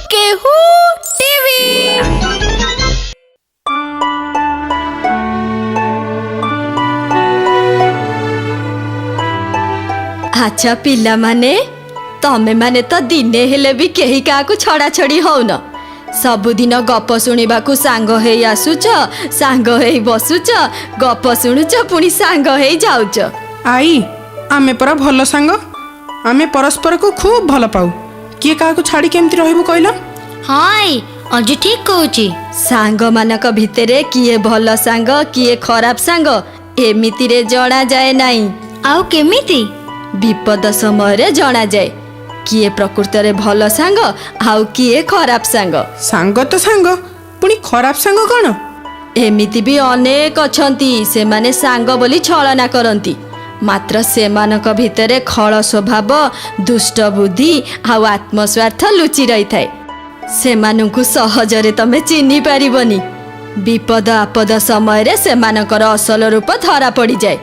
केहू टीवी। अच्छा पिला माने तमे माने तो दिने हेले भी केही काकू छड़ा छड़ी होउन। सबुदिन गप शुणिबाकू सांग हेई आसुच, सांग हेई बसुच, गप शुणुच पुणी सांग हेई जाउच। आई आमे परा भल सांग, आमे परस्पर को खूब भल पाऊ। किए काकू छाड़ी केमती रहबो कहलो? हाय अजु ठीक कहूची। सांग मानक भितरे किए भल सांग किए खराब सांग एमिति रे जणा जाए नाही। आउ केमिति? विपद समय रे जणा जाए किए प्रकृत रे भल सांग आउ किए खराब सांग। सांग तो सांग पुणी खराब सांग कौन? एमिति भी अनेक अछंती सेमाने सांग बोली छलना करंती, मात्र सेमानक भितरे खळ स्वभाव, दुष्ट बुद्धि आउ आत्मस्वार्थ लुचि रही थाए। सेमानंकु सहजरे तमे चिन्हि पारिबनी। विपद आपद समय रे सेमानकर असल रूप धरा पड़ी जाए।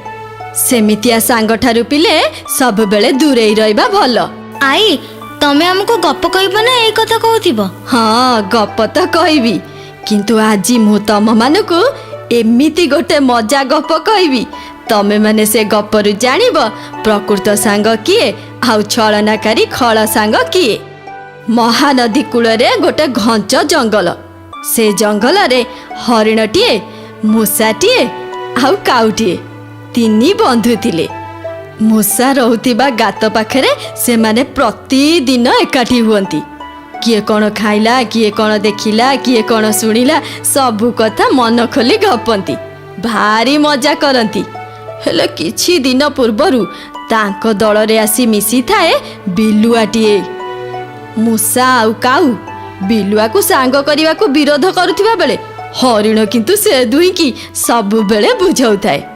सेमितिया सांग ठारू पिले सब बेले दूरेई रहिबा भल। आई तमे हमको गप कहबो ना एई कथा कहूथिबो? हाँ गप तो कहबी, किंतु आजी मु तम मानकु एमिति गोटे मजा गप कहबी। तमे माने से गपरु जानिब प्रकृत सांग किए आउ छलनाकारी खळ सांग किए। महानदी कूଳରେ गोटे घंच जंगल। से जंगल रे हरिणटीए, मूषाटीए आउ काउटीए तिनी बंधु थिले। मूषा रहुथिबा गात पाखरे से माने प्रतिदिन एकाठी हुअंती। किए कौन खाइला, किए कौन देखिला, किए कौन शुणिला सबु कथा मन खोली गपंती, भारी मजा करंती। हेले किछि दिन पूर्वरु तांको दल रे आसी मिसी थाए बिलुआटीए। मूषा आउ काऊ बिलुआ को सांग करने को विरोध करुथिबा बेले हरिण किंतु से दुई की सबु बेले बुझाउथाए।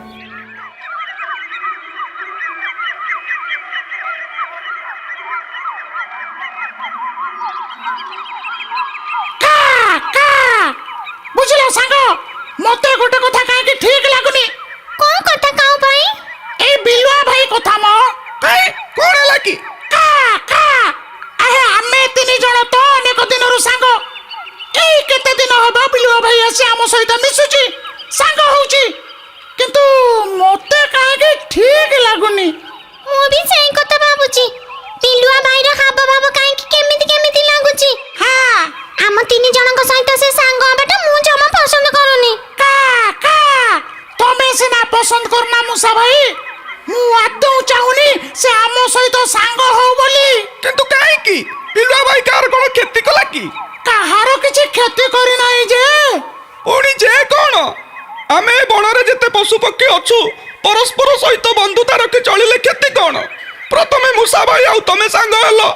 बुझिला सांग मते गोटे कथा काहे कि ठीक लागुनी। कोन कथा काउ भाई? ए बिलुआ भाई कथा म काहे कोन लागी का का आहे आमे तिनी जण तो अनेक दिनरु सांग। एई केते दिन हबा बिलुआ भाई आसी हम सहित मिसुची सांग होउची, किंतु मते काहे कि ठीक लागुनी। मु भी सेई कथा भाबुची। बिलुआ भाई रो हाव भाव काहे कि केमिति लागुची। हां हम तिनी जनक सहित से सांग हबाटा मु जमा पसंद करूनी। का का तमे सिना पसंद करना मुसा भाई, मु आदौ चाहुनी से हम सहित सांग हो बोली। किंतु काहे की बिलुआ भाई कार कोन खेती कला की? काहारो किछि खेती करि नाही जे। ओणी जे कोन आमे बणरे जेते पशु पक्षी अछु परस्पर सहित बंधुता रखि चलिले खेती कोन? प्रथमे मुसा भाई आउ तमे सांग हेलो,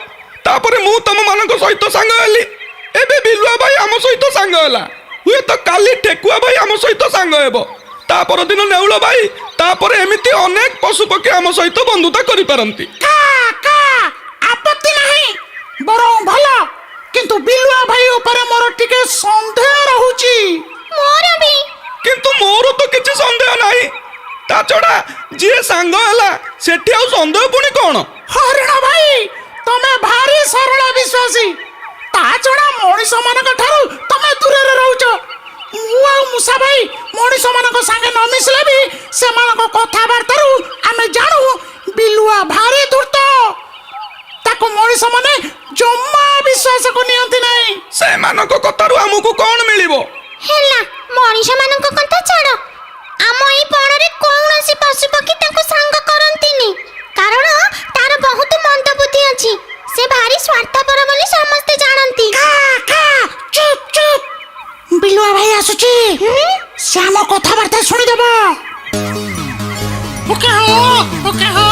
तापरे मु तम मानक सहित सांग हेली। एबे बिलुआ भाई आम सहित सांग होला, हुए तो काली ठेकुआ भाई आम सहित सांग हेबो, तापर दिन नेउल भाई, तापर एमिति अनेक पशु पक्षी आम सहित बंधुता करि पारंती। का का आपत्ति नाही बरं भला, किंतु बिलुआ भाई ऊपर मोर टिके संदेह रहूची। मोर भी किंतु मोर तो किछि संदेह नाही। ता छडा जे सांग होला सेठी आउ संदेह पुनी कोन? हरिण भाई तमे भारी सरल विश्वासी, ता छडा मଣିଷ ମାନଙ୍କ ଠାରୁ तमे दूरे रहउचो। मु आ मुसा भाई मଣିଷ ମାନଙ୍କ संगे न मिसले भी सेମାନଙ୍କ कथाबार्तारू आमे जाणु बिलुआ भारी धूर्त। ताको मଣିଷ माने जम्मा विश्वास को नियंती नाही। सेमानक कथारू हमकु कोन मिलिबो? हेला मଣିଷ ମାନଙ୍କ कथा छाड़। आम एई पणरे कौनसी पशु पक्षी ताको सांग करंतीनी, कारण तार बहुत मंद बुद्धि अछि। से भारी स्वार्थपर बोली समस्त जानंती। का का चुप चुप बिलुआ भाई आसुची, श्याम कथाबार्ता सुनी देबो। ओके हो ओके हो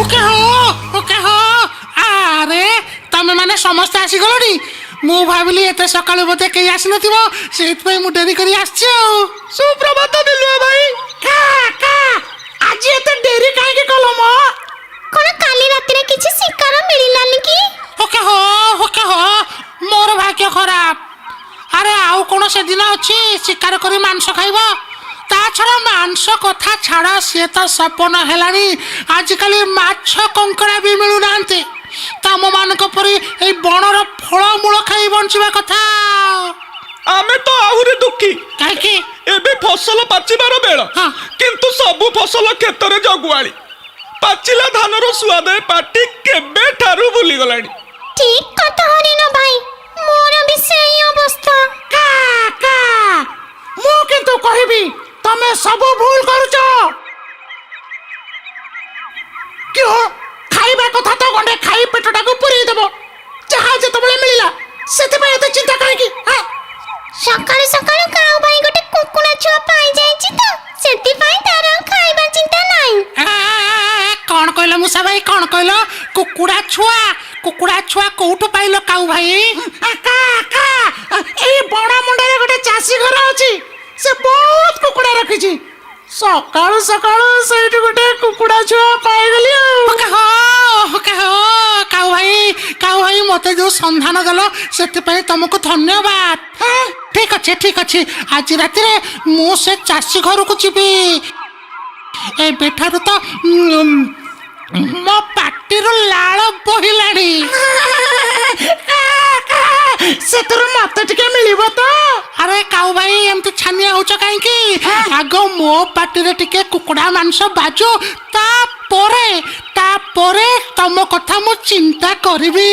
ओके हो ओके हो। अरे तमे माने समस्त आसी गलनी। मु भाबिली एते सकाळु बोते केही आसी नथिबो, सेत पई मु डेरी करी आछी। सुप्रभात बिलुआ भाई। का का आज एते डेरी काहे के कलम? कोन काली राती रे किछि शिकार मिलिलानी की? ओके हो मोर भाग्य खराब। अरे आउ कोन से दिन अछि शिकार करी मांस खाइबो? ता ମାଛର ମାଂସ କଥା ଛାଡ଼, ସିଏ ତ ସପନ ହେଲାଣି। ଆଜିକାଲି ମାଛ କଙ୍କଡ଼ା ବି ମିଳୁନାହାନ୍ତି। ତମମାନଙ୍କ ପରି ଏଇ ବଣର ଫଳମୂଳ ଖାଇ ବଞ୍ଚିବା କଥା। ଆମେ ତ ଆହୁରି ଦୁଃଖୀ। କାହିଁକି? ଏବେ ଫସଲ ପାଚିବାର ବେଳ, ହଁ। କିନ୍ତୁ ସବୁ ଫସଲ କ୍ଷେତରେ ଜଗୁଆଳି। ପାଚିଲା ଧାନର ସୁଆଦ ପାଟି କେବେଠାରୁ ଭୁଲିଗଲାଣି। ଠିକ କଥା ହରିଣ ଭାଇ, ମୋର ବି ସେଇ ଅବସ୍ଥା। କା କା ମୁଁ କିନ୍ତୁ କହିବି ତମେ ସବୁ ଭୁଲ କରୁଛ। କିଓ ଖାଇବା କଥା ତ ଗଣ୍ଡେ ଖାଇ ପେଟଟାକୁ ପୁରେଇ ଦେବ। ଯାହା ଯେତେବେଳେ ମିଳିଲା ସେଥିପାଇଁ ଏତେ ଚିନ୍ତା କାହିଁକି? ସକାଳୁ ସକାଳୁ କାଉ ଭାଇ ଗୋଟେ କୁକୁଡ଼ା ଛୁଆ ପାଇଯାଇଛି ତ, ସେଥିପାଇଁ ତାର ଆଉ ଖାଇବା ଚିନ୍ତା ନାହିଁ। କଣ କହିଲ ମୂଷା ଭାଇ, କଣ କହିଲ? କୁକୁଡ଼ା ଛୁଆ? କୁକୁଡ଼ା ଛୁଆ କୋଉଠୁ ପାଇଲ କାଉ ଭାଇ? ଏଇ ବଣ ମୁଣ୍ଡରେ ଗୋଟେ ଚାଷୀ ଘର ଅଛି, ସେ ବହୁତ କୁକୁଡ଼ା ରଖିଛି। ସକାଳୁ ସକାଳୁ ସେଇଠି ଗୋଟେ କୁକୁଡ଼ା ଛୁଆ ପାଇଗଲି ଆଉ। କାଉ ଭାଇ ମତେ ଯୋଉ ସନ୍ଧାନ ଦେଲ ସେଥିପାଇଁ ତମକୁ ଧନ୍ୟବାଦ। ଠିକ ଅଛି, ଆଜି ରାତିରେ ମୁଁ ସେ ଚାଷୀ ଘରକୁ ଯିବି। ଏବେଠାରୁ ତ ମୋ ପାଟିରୁ ଲାଳ ବୋହିଲାଣି। ସେଥିରୁ ମତେ ଟିକେ ମିଳିବ ତ? ଆରେ କାଉ ଭାଇ ଏମିତି ଛାନିଆ ହଉଛ କାହିଁକି? ଆଗ ମୋ ପାଟିରେ ଟିକେ କୁକୁଡ଼ା ମାଂସ ବାଜୁ, ତାପରେ ତମ କଥା ମୁଁ ଚିନ୍ତା କରିବି।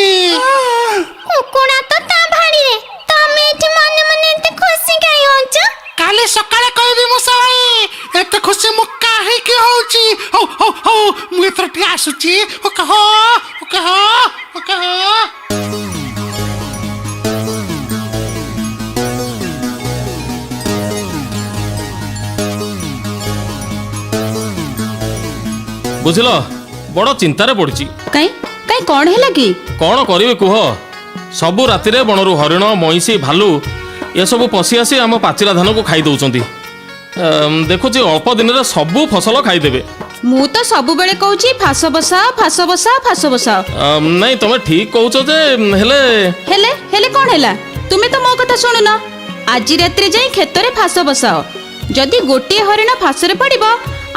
କୁକୁଡ଼ା ତ ତା ଭାଡ଼ିରେ, ତମେ ଏଠି ମନେ ମନେ ଏତେ ଖୁସି କାହିଁ ହଉଛ? କାଲି ସକାଳେ କହିବି ମୂଷା ଭାଇ ଏତେ ଖୁସି ମୁଁ କାହିଁକି ହଉଛି। ହଉ ମୁଁ ଏଥର ଟିକେ ଆସୁଛି। ଓକେ ହୋ। ବୁଝିଲ, ବଡ଼ ଚିନ୍ତାରେ ପଡ଼ିଛି। କାଇଁ କଣ ହେଲା କି? କ'ଣ କରିବି କୁହ? ସବୁ ରାତିରେ ବଣରୁ ହରିଣ, ମଇଁଷି, ଭାଲୁ ଏସବୁ ପଶି ଆସି ଆମ ପାଚିଲା ଧାନକୁ ଖାଇ ଦେଉଛନ୍ତି। ଦେଖୁଛି ଅଳ୍ପ ଦିନରେ ସବୁ ଫସଲ ଖାଇଦେବେ। ମୁଁ ତ ସବୁବେଳେ କହୁଛି ଫାସ ବସାଅ। ନାଇଁ ତମେ ଠିକ୍ କହୁଛ ଯେ ହେଲେ କଣ ହେଲା? ତୁମେ ତ ମୋ କଥା ଶୁଣୁନ। ଆଜି ରାତିରେ ଯାଇ କ୍ଷେତରେ ଫାସ ବସାଅ। ଯଦି ଗୋଟିଏ ହରିଣ ଫାସରେ ପଡ଼ିବ,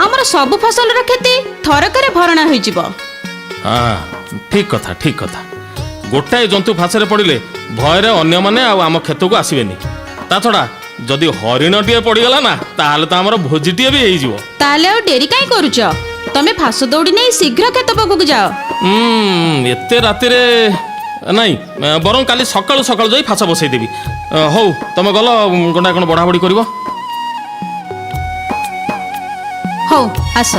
ଆମର ସବୁ ଫସଲର କ୍ଷତି ଥରକରେ ଭରଣା ହୋଇଯିବ। ହଁ, ଠିକ୍ କଥା। ଗୋଟାଏ ଜନ୍ତୁ ଫାସରେ ପଡ଼ିଲେ ଭୟରେ ଅନ୍ୟମାନେ ଆଉ ଆମ କ୍ଷେତକୁ ଆସିବେନି। ତା ଛଡ଼ା ଯଦି ହରିଣଟିଏ ପଡ଼ିଗଲା ନା, ତାହେଲେ ତ ଆମର ଭୋଜିଟିଏ ବି ହେଇଯିବ। ତାହେଲେ ଆଉ ଡେରି କାହିଁ କରୁଛ? ତମେ ଫାସ ଦୌଡ଼ି ନେଇ ଶୀଘ୍ର କ୍ଷେତ ପାଖକୁ ଯାଅ। ଏତେ ରାତିରେ ନାଇଁ, ବରଂ କାଲି ସକାଳୁ ଯାଇ ଫାସ ବସେଇଦେବି। ହଉ, ତମେ ଗଲ ଗଣ୍ଡା କ'ଣ ବଢ଼ାବଢ଼ି କରିବ? ହଉ ଆସ।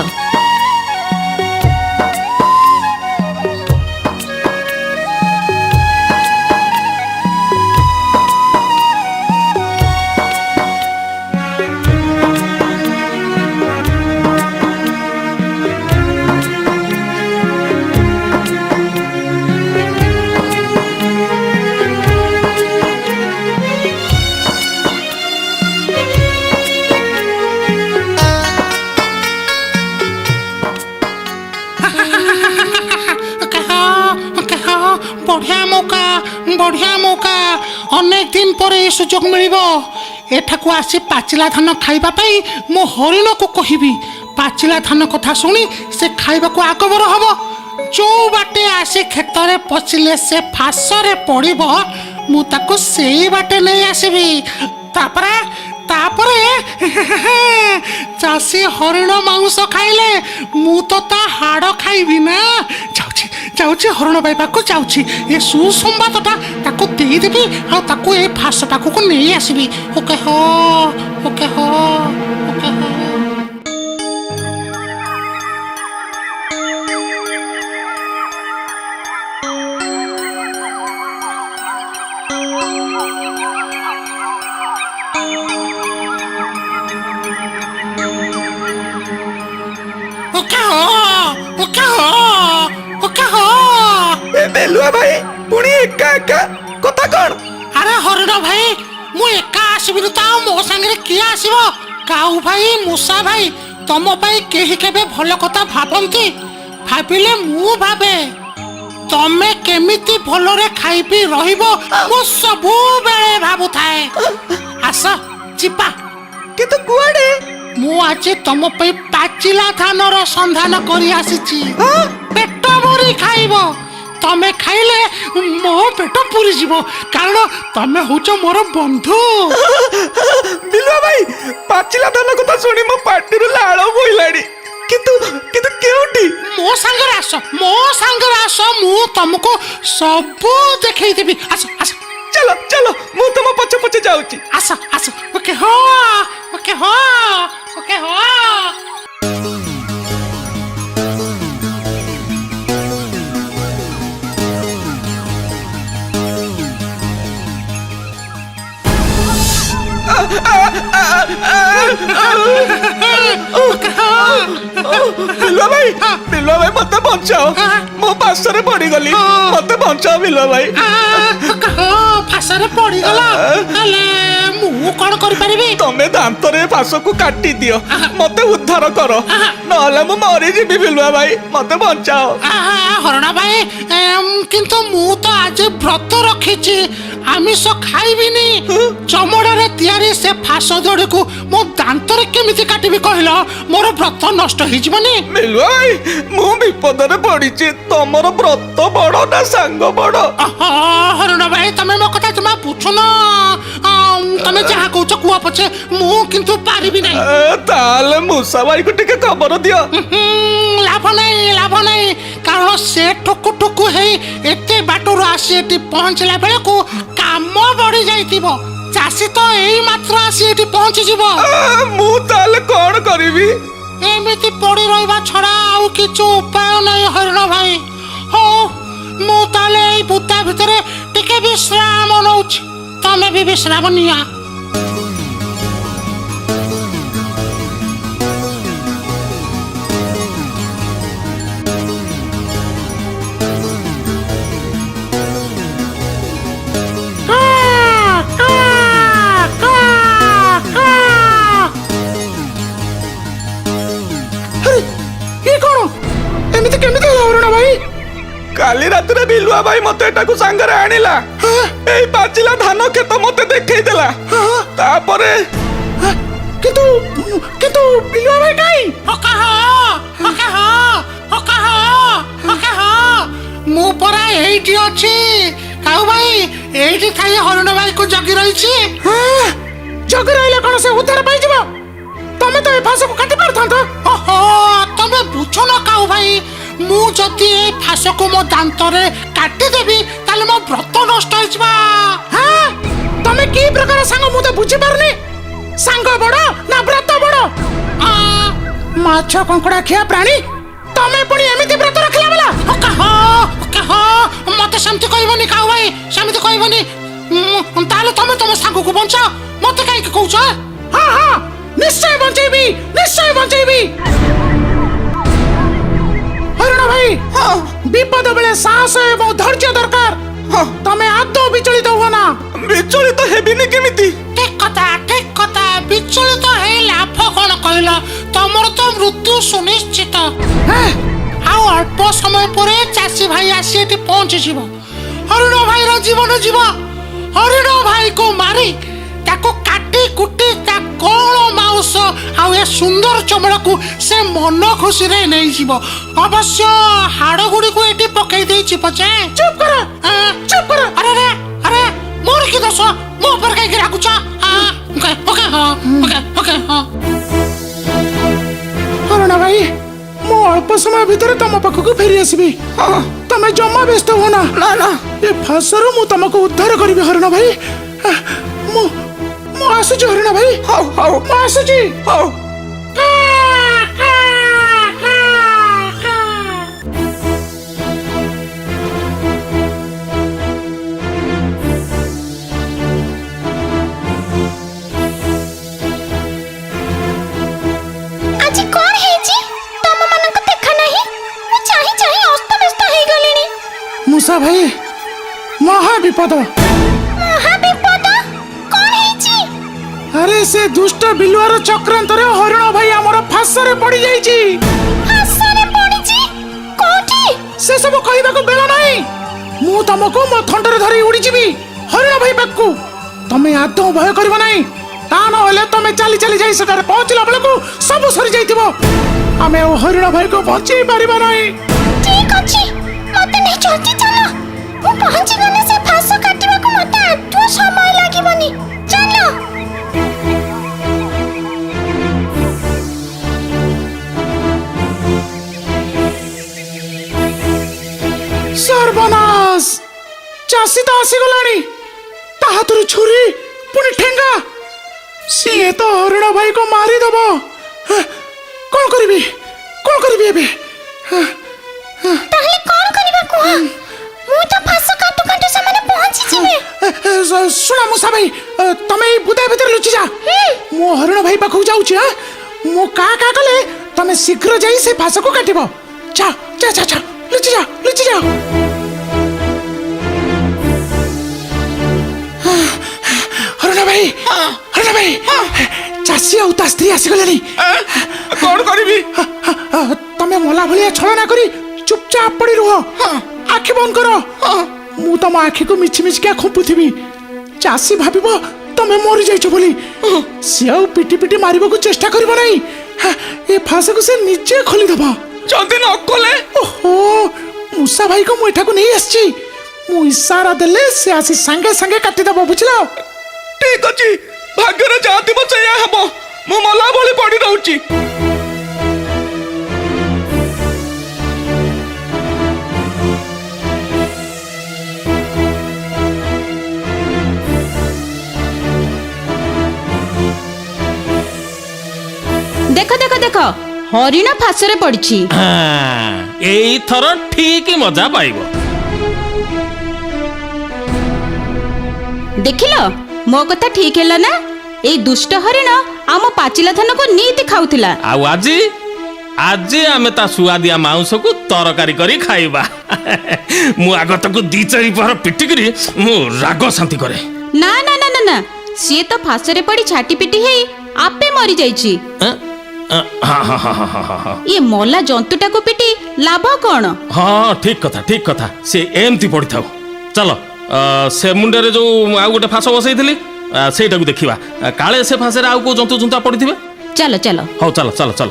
ବଢିଆ ମୌକା। ଅନେକ ଦିନ ପରେ ଏ ସୁଯୋଗ ମିଳିବ। ଏଠାକୁ ଆସି ପାଚିଲା ଧାନ ଖାଇବା ପାଇଁ ମୁଁ ହରିଣକୁ କହିବି। ପାଚିଲା ଧାନ କଥା ଶୁଣି ସେ ଖାଇବାକୁ ଆଗଭର ହବ। ଯୋଉ ବାଟେ ଆସି କ୍ଷେତରେ ପଶିଲେ ସେ ଫାସରେ ପଡ଼ିବ, ମୁଁ ତାକୁ ସେଇ ବାଟେ ନେଇ ଆସିବି। ତାପରେ ଚାଷୀ ହରିଣ ମାଂସ ଖାଇଲେ ମୁଁ ତ ତା ହାଡ଼ ଖାଇବି ନା। ଯାଉଛି ହରିଣ ପାଇବାକୁ ଯାଉଛି। ଏ ସୁସମ୍ବାଦଟା ତାକୁ ଦେଇଦେବି, ଆଉ ତାକୁ ଏ ଫାସ ପାଖକୁ ନେଇ ଆସିବି। ଓକେ ହୋ। ବେଲୁଆ ଭାଇ ପୁଣି ଏକା କଥା କ'ଣ? ଆରେ ହରିଣ ଭାଇ, ମୁଁ ଏକା ଆସିବିନି ତ ଆଉ ମୋ ସାଙ୍ଗରେ କିଏ ଆସିବ? କାଉ ଭାଇ, ମୂଷା ଭାଇ, ତମ ପାଇଁ କେହି କେବେ ଭଲ କଥା ଭାବନ୍ତି? ଭାବିଲେ ମୁଁ ଭାବେ ତମେ କେମିତି ଭଲରେ ଖାଇ ପିଇ ରହିବ, ମୁଁ ସବୁବେଳେ ଭାବୁଥାଏ। ଆସ ଯିବା। କିନ୍ତୁ କୁଆଡେ? ମୁଁ ଆଜି ତମ ପାଇଁ ପାଚିଲା ଧାନର ସନ୍ଧାନ କରି ଆସିଛି। ପେଟ ଭରି ଖାଇବ। ତମେ ଖାଇଲେ ମୋ ପେଟ ପୁରିଯିବ, କାରଣ ତମେ ହଉଛ ମୋର ବନ୍ଧୁ। ବିଲୁଆ ଭାଇ, ପାଚିଲା ଧାନ କଥା ଶୁଣି ମୋ ପାଟିରୁ ଲାଳ ବୋହିଲାଣି। କିନ୍ତୁ କିନ୍ତୁ କେଉଁଠି? ମୋ ସାଙ୍ଗରେ ଆସ, ମୋ ସାଙ୍ଗରେ ଆସ, ମୁଁ ତମକୁ ସବୁ ଦେଖେଇଦେବି। ଆସ ଆସ, ଚାଲ ଚାଲ, ମୁଁ ତମ ପଛେ ପଛେ ଯାଉଛି। ଆସ ଆସ। ଓକେ ହୋ, ଓକେ ହୋ, ଓକେ ହୋ। ବିଲୁଆ ଭାଇ ମତେ ବଞ୍ଚାଅ, ମୋ ପାଶରେ ପଡିଗଲି, ମତେ ବଞ୍ଚାଅ ବିଲୁଆ ଭାଇ। ଫାଶରେ ପଡିଗଲ, ହେଲେ ମୁଁ କଣ କରିପାରିବି? ତମେ ଦାନ୍ତରେ ଫାଶକୁ କାଟି ଦିଅ, ମତେ ଉଦ୍ଧାର କର, ନହେଲେ ମୁଁ ମରିଯିବି ବିଲୁଆ ଭାଇ, ମତେ ବଞ୍ଚାଅ। ହରଣ ଭାଇ, କିନ୍ତୁ ମୁଁ ତ ଆଜି ବ୍ରତ ରଖିଛି, ଆମିଷ ଖାଇବିନି। ଚମଡ଼ାରେ ତିଆରି ସେ ଫାଶ ଦড়ିକୁ ମୋ ଦାନ୍ତରେ କେମିତି କାଟିବି କହିଲ? ମୋର ବ୍ରତ ନଷ୍ଟ ହେଇଯିବନି? ବିଲୁଆ ଭାଇ, ମୁଁ ବିପଦରେ ପଡିଛି, ତମର ବ୍ରତ ବଡ ନା ସାଙ୍ଗ ବଡ? ହରଣ ଭାଇ, ତମେ ମୋ କଥା ଜମା ବୁଝୁନ। ତମେ ଯାହା କହୁଛ କୁହ ପଛେ, ମୁଁ କିନ୍ତୁ ପାରିବି ନାହିଁ। ତାହେଲେ ମୂଷା ଭାଇକୁ ଟିକେ ଖବର ଦିଅ। ଲାଭ ନାହିଁ, ଲାଭ ନାହିଁ, କାରଣ ସେ ଠୁକୁ ଠୁକୁ ହେଇ ଏତେ ବାଟରୁ ଆସି ଏଠି ପହଞ୍ଚିଲା ବେଳକୁ କାମ ବଢି ଯାଇଥିବ। ଚାଷୀ ତ ଏଇ ମାତ୍ର ଆସି ଏଠି ପହଞ୍ଚିଯିବ। ମୁଁ ତାହେଲେ କଣ କରିବି? ଏମିତି ପଡି ରହିବା ଛଡା ଆଉ କିଛି ଉପାୟ ନାହିଁ ହରିଣ ଭାଇ। ହଉ, ମୁଁ ତାହେଲେ ଏଇ ବୁଦା ଭିତରେ ଟିକେ ବିଶ୍ରାମ ନଉଛି, ତମେ ବି ବିଶ୍ରାମ ନିଅ। କାଲି ରାତିରେ ବିଲୁଆ ଭାଇ ମତେ ଏଟାକୁ ସାଙ୍ଗରେ ଆଣିଲା, ଏଇ ପାଚିଲା ଧାନ କ୍ଷେତ ମତେ ଦେଖେଇ ଦେଲା, ତାପରେ କିନ୍ତୁ ବିଲୁଆ ଭାଇ କାଇଁ? ମୁଁ ପରା ଏଇଠି ଅଛି। କାଉ ଭାଇ ଏଇଠି ଥାଇ ହରିଣ ଭାଇକୁ ଜଗି ରହିଛି। ଜଗି ରହିଲେ କଣ ସେ ଉଦ୍ଧାର ପାଇଯିବ? ତମେ ତ ଏ ଫାଶକୁ କାଟି ପାରିଥାନ୍ତ। ଓହୋ, ତମେ ବୁଝୁନ କାଉ ଭାଇ, ମୁଁ ଯଦି ଏ ଫାଶକୁ ମୋ ଦାନ୍ତରେ କାଟିଦେବି ତାହେଲେ ମୋ ବ୍ରତ ନଷ୍ଟ ହେଇଯିବ। ତମେ କି ପ୍ରକାର ସାଙ୍ଗ ମୁଁ ତ ବୁଝିପାରୁନି। ସାଙ୍ଗ ବଡ ନା ବ୍ରତ ବଡ? ମାଛ କଙ୍କଡା ଖିଆ ପ୍ରାଣୀ, ତମେ ପୁଣି ଏମିତି ବ୍ରତ ରଖିଲା ବେଲା? ମତେ ସେମିତି କହିବନି କାଉ ଭାଇ, ସେମିତି କହିବନି। ତାହେଲେ ତମେ ତମ ସାଙ୍ଗକୁ ବଞ୍ଚାଅ, ମତେ କାହିଁକି କହୁଛ? ହଁ, ନିଶ୍ଚୟ ବଞ୍ଚେଇବି, ନିଶ୍ଚୟ ବଞ୍ଚେଇବି। ହରିଣ ଭାଇ, ବିପଦ ବେଳେ ସାହସ ଏବଂ ଧୈର୍ଯ୍ୟ ଦରକାର। ତମେ ଆଦୌ ବିଚଳିତ ହୁଅ ନା। ବିଚଳିତ ହେବିନି କେମିତି? ଠିକ କଥା, ଠିକ କଥା। ବିଚଳିତ ହେଇ ଲାଭ କଣ କହିଲ? ତମର ତ ମୃତ୍ୟୁ ସୁନିଶ୍ଚିତ। ଆଉ ଅଳ୍ପ ସମୟ ପରେ ଚାଷୀ ଭାଇ ଆସି ଏଠି ପହଞ୍ଚିଯିବ। ହରିଣ ଭାଇର ଜୀବନ ଯିବ। ହରିଣ ଭାଇକୁ ମାରି ତାକୁ କାଟି କୁଟି ତା କଣ ମାଉସ ଆଉ ଏ ସୁନ୍ଦର ଚମଡ଼ାକୁ ସେ ମନ ଖୁସିରେ ନେଇଯିବ। ଅବଶ୍ୟ ହାଡ଼ ଗୁଡ଼ିକୁ ଏଠି ପକେଇ ଦେଇଛି ପଛେ। ଚୁପ୍ କର, ଚୁପ୍ କର। ଆରେ ଆରେ, ମୋର କି ଦୋଷ? ମୋ ଉପରେ କାହିଁକି ରାଗୁଛ? ହରଣ ଭାଇ, ମୁଁ ଅଳ୍ପ ସମୟ ଭିତରେ ତମ ପାଖକୁ ଫେରି ଆସିବି। ତମେ ଜମା ବ୍ୟସ୍ତ ହୁଅ ନା। ନା, ଏ ଫାଶରୁ ମୁଁ ତମକୁ ଉଦ୍ଧାର କରିବି ହରଣ ଭାଇ। ମୁଁ ଆସୁଛି ହରିଣ ଭାଇ। ହଉ, ମୁଁ ଆସୁଛି। ହଉ। ଆଜି କଣ ହେଇଛି? ତମମାନଙ୍କ ଦେଖା ନାହିଁ। ମୁଁ ଚାହିଁ ଚାହିଁ ଅସ୍ତବ୍ୟସ୍ତ ହେଇଗଲିଣି। ମୂଷା ଭାଇ, ମହା ବିପଦ। ମହାବିପଦ? କଣ ହେଇଛି? ଆରେ ସେ ଦୁଷ୍ଟ ବିଲୁଆର ଚକ୍ରାନ୍ତରେ ହରିଣ ଭାଇ ଆମର ଫାଶରେ ପଡି ଯାଇଛି। ଫାଶରେ ପଡ଼ିଛି? କୋଉଠି? ସେ ସବୁ କହିବାକୁ ବେଳ ନାହିଁ। ମୁଁ ତମକୁ ମୋ ଥଣ୍ଟରେ ଧରି ଉଡିଯିବି ହରିଣ ଭାଇ ପାଖକୁ। ତମେ ଆଦୌ ଭୟ କରିବ ନାହିଁ, ता नहेले तमे चली चली जाई सेटारे पहुंचला बेलकू सब सरी जाइतिबो आमे ओ हरिण भाई को बंची पारिबा नाही ठीक अछि मते नहीं जल्दी चलो मु पहुंची गले से फांस काटिबा को मते आठो समय लागिबनी चलो सर्वनाश चासी तो आसी गलानी ता हाथरू छुरी पुनी ठेंगा सीए तो हरिण भाई को मारी दबो कौन करिबी एबे ताहले कोन करिबा को मु तो फांस काटू काटू से माने पहुंची जिबे सुना मुसा भाई तमे बुदा भीतर लुचि जा मो हरिण भाई पाखु जाउची मो का कले तमे शीघ्र जाई से फांस को काटिबो जा जा जा जा लुचि जा हरिण भाई चासी आ ता स्त्री आसी गलेनी कौन करिबी तमे मोला भलिया छलना करी चुपचाप पड़ी रुह आखि बंद करो मु तम आखि को मिछि मिछि के खुपुथिबी चासी भाबिबो तमे मरि जाइछो बोली से आ पिटी पिटी मारिबो को चेष्टा करबो नाही ए फांस को से नीचे खोली दबो जल्दी न खोले ओहो मुसा भाई को मु एठा को नहीं आछी मु इशारा देले से आसी संगे संगे काटी दबो बुझलो ठीक अछि भाग्य रे जाति बचैया हबो मु मला बोली पड़ी रहउची ଦେଖ ଦେଖ ଦେଖ ହରିଣ ଫାଶରେ ପଡ଼ିଛି। ଏଇଥର ଠିକ ମଜା ପାଇବ। ଦେଖିଲ ମୋ କଥା ଠିକ ହେଲା ନା? ଏଇ ଦୁଷ୍ଟ ହରିଣ ଆମ ପାଚିଲା ଧାନକୁ ନିତି ଖାଉଥିଲା। ଆଉ ଆଜି ଆଜି ଆମେ ତା ସୁଆଦିଆ ମାଉଁସକୁ ତରକାରୀ କରି ଖାଇବା। ମୁଁ ଆଗ ତାକୁ ଦି ଚାରି ପହର ପିଟିକିରି ମୁଁ ରାଗ ଶାନ୍ତି କରେ। ନା ନା ନା ନା ନା ସିଏ ତ ଫାଶରେ ପଡ଼ି ଛାଟି ପିଟି ହେଇ ଆପେ ମରି ଯାଇଛି। ଇଏ ମଲା ଜନ୍ତୁଟାକୁ ପିଟି ଲାଭ କଣ? ହଁ ଠିକ କଥା ସେ ଏମିତି ପଡ଼ିଥାଉ। ଚାଲ ସେ ମୁଣ୍ଡରେ ଯୋଉ ଆଉ ଗୋଟେ ଫାଶ ବସେଇଥିଲି ସେଇଟାକୁ ଦେଖିବା। କାଳେ ସେ ଫାଶରେ ଆଉ କୋଉ ଜନ୍ତୁ ଜୁନ୍ତା ପଡ଼ିଥିବେ। ଚାଲ ଚାଲ ହଉ ଚାଲ ଚାଲ ଚାଲ।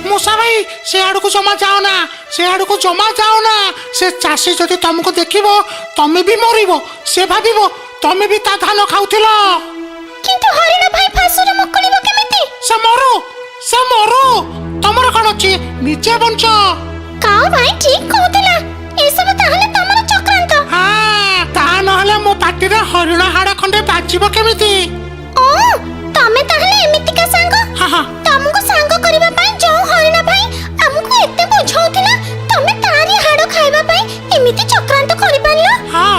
मूसा भाई से आड़ को जमा जाओ ना से चाषी जदि तुमको देखिबो तमे भी मरिबो से भाबिबो तमे भी ता धान खाउथिलो किंतु हरिण भाई फासुर मुकड़िबो केमिति से मरो तमर कोन अछि निचे बंच का भाई ठीक कहतला ए सब ताहले तमर चक्रांत हां ता नहले मो पाटी रे हरिण हाड़ खंडे बाजिबो केमिति ओ तमे ताहले एमिति का संग हां तमको संग करबा पई जो हरिण भाई हमको एते बुझाउथिला तमे तारी हाड़ खाइबा पई एमिति चक्रांत करि पारलो हां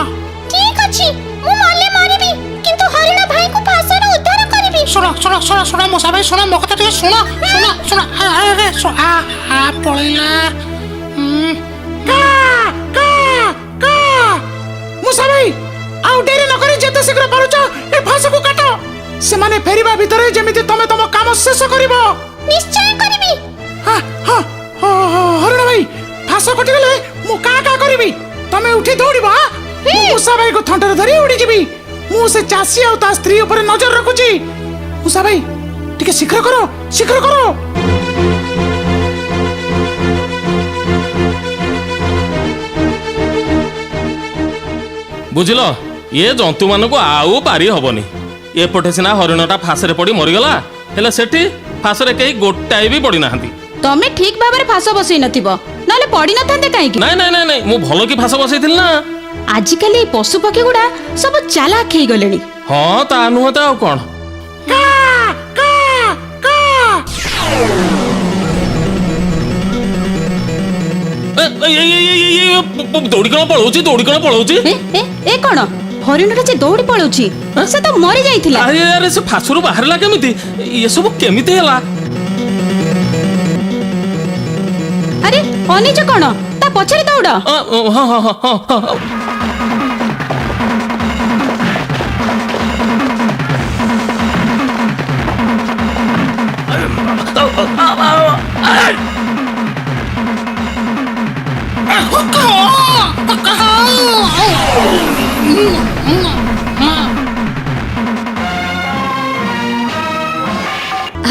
ठीक अछि मु मले मरिबी किंतु हरिण भाई को फासर उद्धार करबी सुनो मूसा भाई सुनो मो कथा सुनो अरे पळैला का मूसा भाई आउ डेरी न करी जते शीघ्र पारुछ ए फास को काटो से माने फेरिबा भितरे जेमिति तमे तम काम शेष करिवो निश्चय करबी हां हरिण भाई फास कटि गेले मु का करबी तमे उठी दौड़िबा मूसा भाई को थंटर धरी उड़ी जिबी मु से चासी आ ता स्त्री ऊपर नजर रखुची मूसा भाई टिके शीघ्र करो ବୁଝିଲ ଏ ଜନ୍ତୁ ମାନଙ୍କୁ ଆଉ ପାରି ହବନି। ଏପଟେ ସିନା ହରିଣଟା ଫାଶରେ ପଡ଼ି ମରିଗଲା ହେଲେ ସେଠି ଫାଶରେ କେହି ଗୋଟାଏ ବି ପଡ଼ି ନାହାନ୍ତି। ତମେ ଠିକ ଭାବରେ ଫାଶ ବସେଇ ନଥିବ ନହେଲେ ପଡ଼ି ନଥାନ୍ତେ କାହିଁକି? ନାଇଁ ମୁଁ ଭଲ କି ଫାଶ ବସେଇଥିଲି ନା। ଆଜିକାଲି ଏଇ ପଶୁ ପକ୍ଷୀ ଗୁଡ଼ା ସବୁ ଚାଲାକ ହେଇଗଲେଣି। ହଁ ତା ନୁହଁ ତ ଆଉ କଣ। ଦୌଡ଼ି କଣ ପଳଉଛି? ଏ କଣ ହରିଣଟା ଯେ ଦୌଡ଼ି ପଳଉଛି? ସେ ତ ମରି ଯାଇଥିଲା। ଆରେ ସେ ଫାଶରୁ ବାହାରିଲା କେମିତି? ଏସବୁ କେମିତି ହେଲା? ଆରେ ଅନିଜ କଣ ତା ପଛରେ ଦୌଡ଼।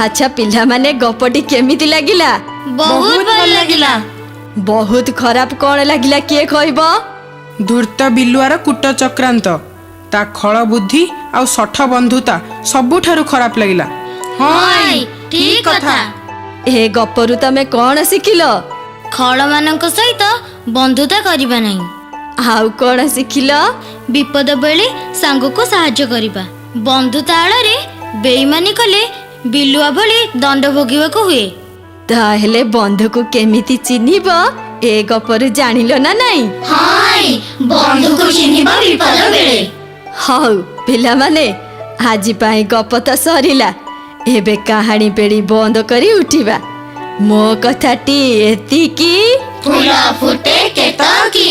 ଆଚ୍ଛା ପିଲାମାନେ ଗପଟି କେମିତି ଲାଗିଲା? ବହୁତ ଭଲ ଲାଗିଲା। ବହୁତ ଖରାପ କ'ଣ ଲାଗିଲା କିଏ କହିବ? ଧୂର୍ତ୍ତ ବିଲୁଆର କୂଟ ଚକ୍ରାନ୍ତ, ତା ଖଳ ବୁଦ୍ଧି ଆଉ ଶଠ ବନ୍ଧୁତା ସବୁଠାରୁ ଖରାପ ଲାଗିଲା। ହଁ ଠିକ କଥା। ଏ ଗପରୁ ତମେ କ'ଣ ଶିଖିଲ? ଖଳମାନଙ୍କ ସହିତ ବନ୍ଧୁତା କରିବା ନାହିଁ। ଆଉ କ'ଣ ଶିଖିଲ? ବିପଦ ବେଳେ ସାଙ୍ଗକୁ ସାହାଯ୍ୟ କରିବା। ବନ୍ଧୁତା ଆଳରେ ବେଇମାନି କଲେ ବିଲୁଆ ଭଳି ଦଣ୍ଡ ଭୋଗିବାକୁ ହୁଏ। ତାହେଲେ ବନ୍ଧୁକୁ କେମିତି ଚିହ୍ନିବ ଏ ଗପରୁ ଜାଣିଲ ନା ନାଇଁ? ବନ୍ଧୁକୁ ଚିହ୍ନିବା ବିପଦ ବେଳେ। ହଉ ପିଲାମାନେ, ଆଜି ପାଇଁ ଗପ ତ ସରିଲା। ଏବେ କାହାଣୀ ପେଡ଼ି ବନ୍ଦ କରି ଉଠିବା। ମୋ କଥାଟି ଏତିକି। ଫୁଲ ଫୁଟେ କେତକୀ।